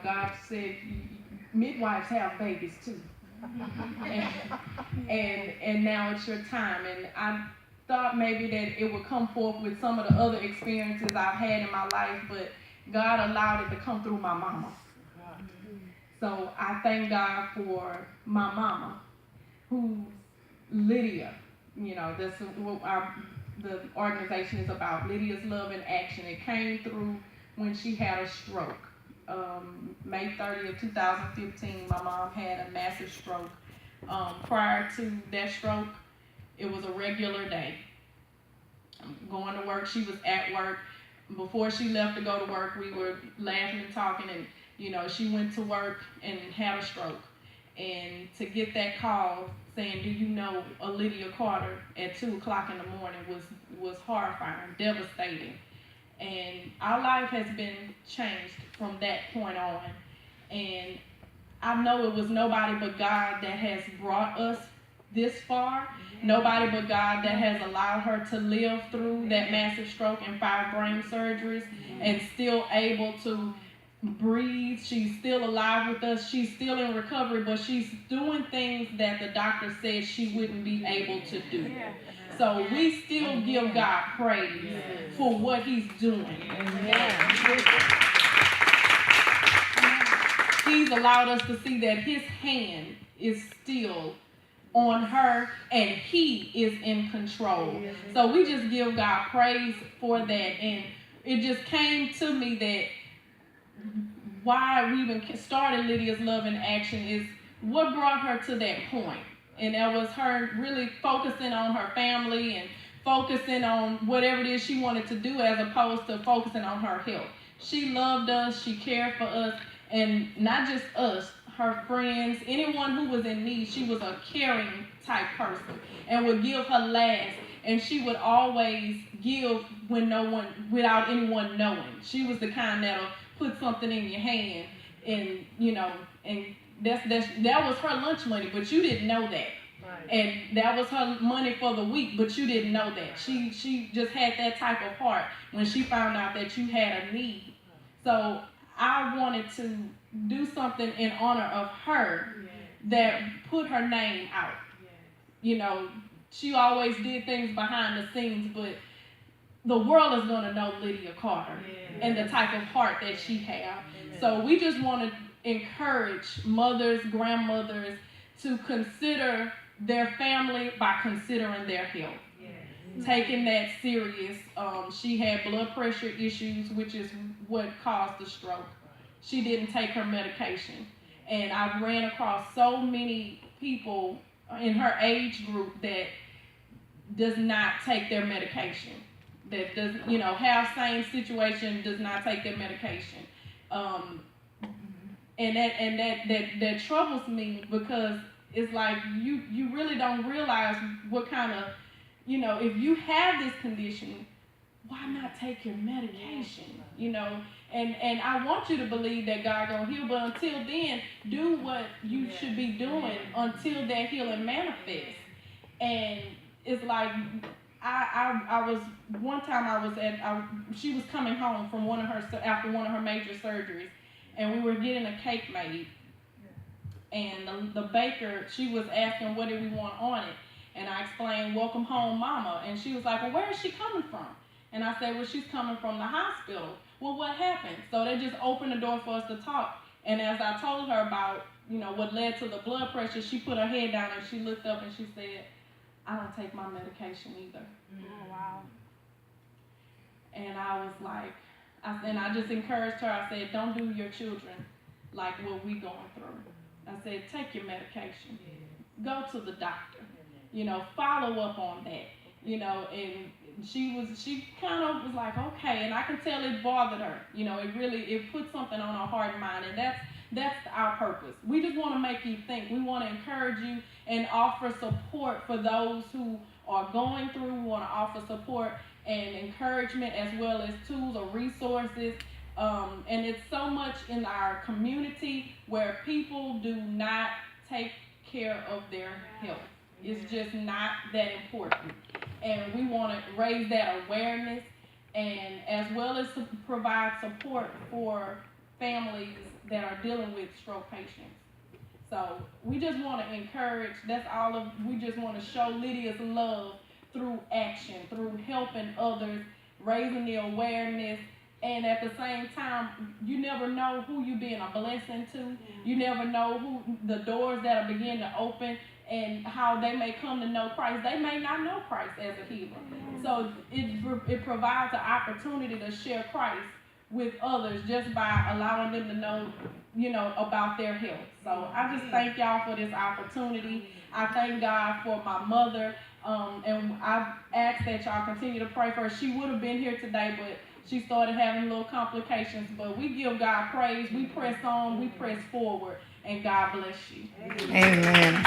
God said midwives have babies too. and now it's your time. And I thought maybe that it would come forth with some of the other experiences I've had in my life, but God allowed it to come through my mama. So I thank God for my mama, who's Lydia. That's what the organization is about. Lydia's Love in Action. It came through when she had a stroke. May 30th, 2015, my mom had a massive stroke. Prior to that stroke, it was a regular day. Going to work, she was at work. Before she left to go to work, we were laughing and talking, and she went to work and had a stroke. And to get that call saying, "Do you know a Lydia Carter?" at 2 o'clock in the morning was horrifying, devastating. And our life has been changed from that point on. And I know it was nobody but God that has brought us this far. Nobody but God that has allowed her to live through that massive stroke and 5 brain surgeries and still able to breathe. She's still alive with us. She's still in recovery, but she's doing things that the doctor said she wouldn't be able to do. So we still give God praise for what he's doing. He's allowed us to see that his hand is still on her and he is in control. So we just give God praise for that. And it just came to me that why we even started Lydia's Love in Action is what brought her to that point. And that was her really focusing on her family and focusing on whatever it is she wanted to do as opposed to focusing on her health. She loved us, she cared for us, and not just us, her friends, anyone who was in need. She was a caring type person and would give her last. And she would always give without anyone knowing. She was the kind that'll put something in your hand and and that was her lunch money, but you didn't know that. Right. And that was her money for the week, but you didn't know that. She just had that type of heart when she found out that you had a need. So I wanted to do something in honor of her that put her name out. She always did things behind the scenes, but the world is going to know Lydia Carter and the type of heart that she has. So we just want to encourage mothers, grandmothers to consider their family by considering their health. Taking that serious. She had blood pressure issues, which is what caused the stroke. She didn't take her medication. And I ran across so many people in her age group that does not take their medication. That does, have same situation, does not take their medication. And that troubles me because it's like you really don't realize what kind of, if you have this condition, why not take your medication? And I want you to believe that God gonna heal, but until then, do what you should be doing until that healing manifests. And it's like I was one time she was coming home from after one of her major surgeries, and we were getting a cake made, and the baker, she was asking what did we want on it, and I explained welcome home mama, and she was like, well, where is she coming from? And I said, well, she's coming from the hospital. Well, what happened? So they just opened the door for us to talk, and as I told her about what led to the blood pressure, she put her head down and she looked up and she said, I don't take my medication either. Oh, wow. And I was like, I just encouraged her. I said, don't do your children like what we going through. I said, take your medication. Go to the doctor. Follow up on that. And she kind of was like, okay. And I can tell it bothered her. It put something on her heart and mind. And that's our purpose. We just want to make you think. We want to encourage you and offer support for those who are going through. We want to offer support and encouragement as well as tools or resources. And it's so much in our community where people do not take care of their health. It's just not that important. And we want to raise that awareness and as well as to provide support for families that are dealing with stroke patients. So we just want to encourage, we just want to show Lydia's love through action, through helping others, raising the awareness, and at the same time, you never know who you're being a blessing to. You never know who the doors that are beginning to open and how they may come to know Christ. They may not know Christ as a healer. So it provides an opportunity to share Christ with others just by allowing them to know, about their health. So I just thank y'all for this opportunity. I thank God for my mother, and I ask that y'all continue to pray for her. She would have been here today, but she started having little complications. But we give God praise. We press on. We press forward. And God bless you. Amen.